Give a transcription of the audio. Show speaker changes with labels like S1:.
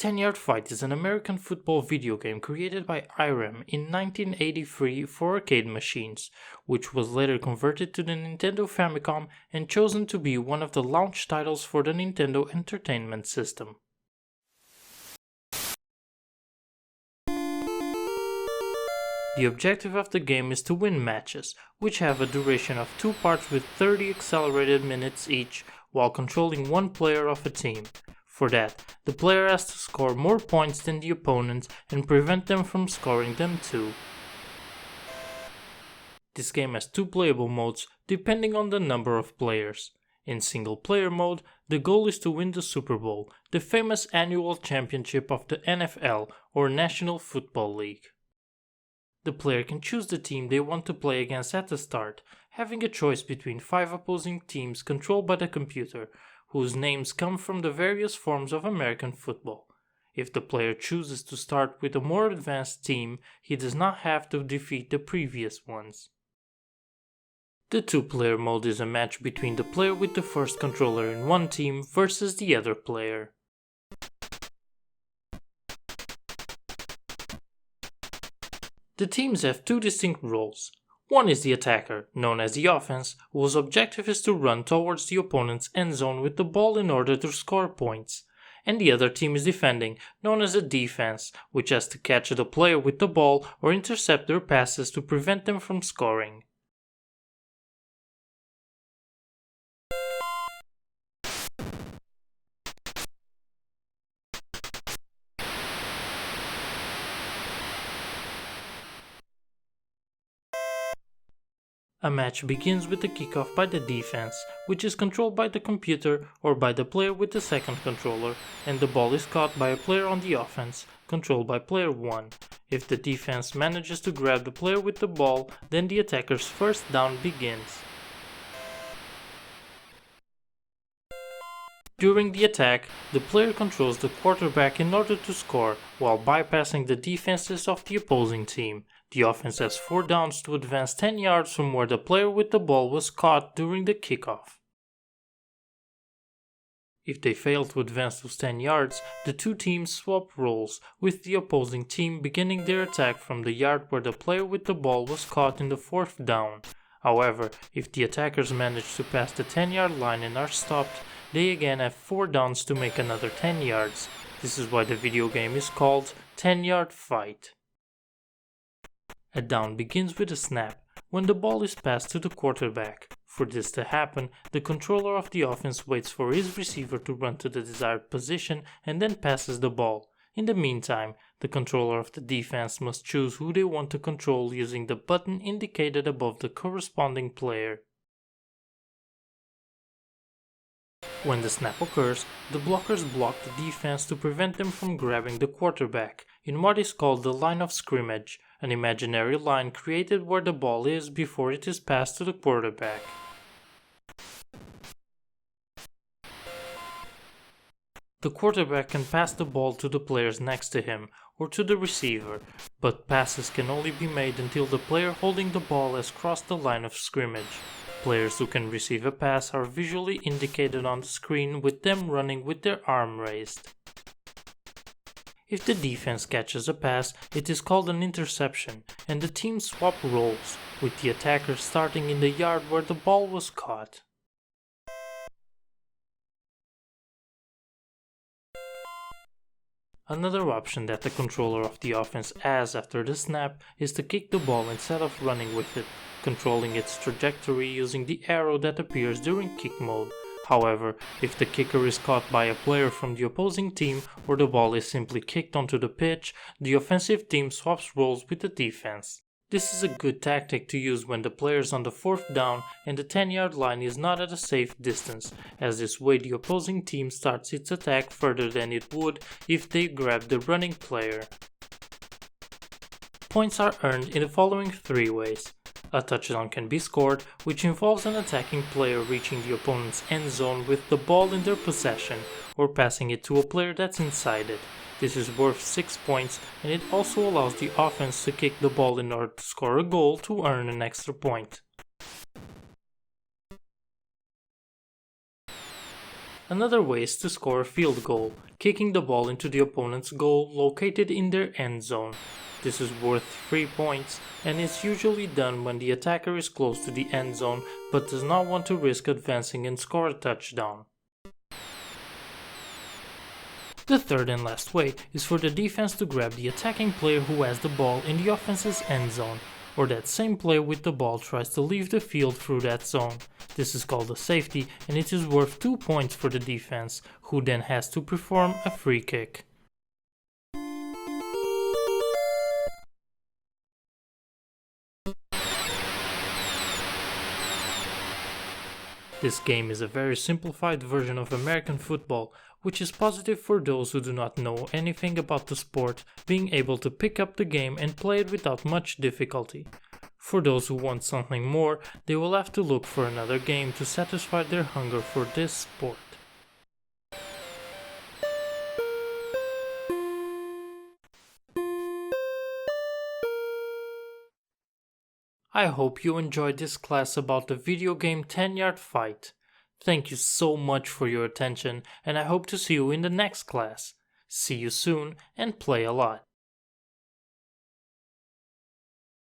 S1: 10-Yard Fight is an American football video game created by Irem in 1983 for arcade machines, which was later converted to the Nintendo Famicom and chosen to be one of the launch titles for the Nintendo Entertainment System. The objective of the game is to win matches, which have a duration of 2 parts with 30 accelerated minutes each, while controlling one player of a team. For that, the player has to score more points than the opponent and prevent them from scoring them too. This game has 2 playable modes depending on the number of players. In single player mode, the goal is to win the Super Bowl, the famous annual championship of the NFL or National Football League. The player can choose the team they want to play against at the start, having a choice between 5 opposing teams controlled by the computer, whose names come from the various forms of American football. If the player chooses to start with a more advanced team, he does not have to defeat the previous ones. The 2-player mode is a match between the player with the first controller in one team versus the other player. The teams have 2 distinct roles. One is the attacker, known as the offense, whose objective is to run towards the opponent's end zone with the ball in order to score points. And the other team is defending, known as the defense, which has to catch the player with the ball or intercept their passes to prevent them from scoring. A match begins with a kickoff by the defense, which is controlled by the computer or by the player with the second controller, and the ball is caught by a player on the offense, controlled by player 1. If the defense manages to grab the player with the ball, then the attacker's first down begins. During the attack, the player controls the quarterback in order to score, while bypassing the defenses of the opposing team. The offense has 4 downs to advance 10 yards from where the player with the ball was caught during the kickoff. If they fail to advance those 10 yards, the 2 teams swap roles, with the opposing team beginning their attack from the yard where the player with the ball was caught in the 4th down. However, if the attackers manage to pass the 10-yard line and are stopped, they again have 4 downs to make another 10 yards. This is why the video game is called 10-Yard Fight. A down begins with a snap, when the ball is passed to the quarterback. For this to happen, the controller of the offense waits for his receiver to run to the desired position and then passes the ball. In the meantime, the controller of the defense must choose who they want to control using the button indicated above the corresponding player. When the snap occurs, the blockers block the defense to prevent them from grabbing the quarterback, in what is called the line of scrimmage, an imaginary line created where the ball is before it is passed to the quarterback. The quarterback can pass the ball to the players next to him or to the receiver, but passes can only be made until the player holding the ball has crossed the line of scrimmage. Players who can receive a pass are visually indicated on the screen with them running with their arm raised. If the defense catches a pass, it is called an interception, and the teams swap roles, with the attacker starting in the yard where the ball was caught. Another option that the controller of the offense has after the snap is to kick the ball instead of running with it, controlling its trajectory using the arrow that appears during kick mode. However, if the kicker is caught by a player from the opposing team or the ball is simply kicked onto the pitch, the offensive team swaps roles with the defense. This is a good tactic to use when the player is on the 4th down and the 10-yard line is not at a safe distance, as this way the opposing team starts its attack further than it would if they grabbed the running player. Points are earned in the following 3 ways. A touchdown can be scored, which involves an attacking player reaching the opponent's end zone with the ball in their possession, or passing it to a player that's inside it. This is worth 6 points, and it also allows the offense to kick the ball in order to score a goal to earn an extra point. Another way is to score a field goal, kicking the ball into the opponent's goal located in their end zone. This is worth 3 points and is usually done when the attacker is close to the end zone but does not want to risk advancing and score a touchdown. The third and last way is for the defense to grab the attacking player who has the ball in the offense's end zone, or that same player with the ball tries to leave the field through that zone. This is called a safety and it is worth 2 points for the defense, who then has to perform a free kick. This game is a very simplified version of American football, which is positive for those who do not know anything about the sport, being able to pick up the game and play it without much difficulty. For those who want something more, they will have to look for another game to satisfy their hunger for this sport. I hope you enjoyed this class about the video game 10-yard fight. Thank you so much for your attention and I hope to see you in the next class. See you soon and play a lot.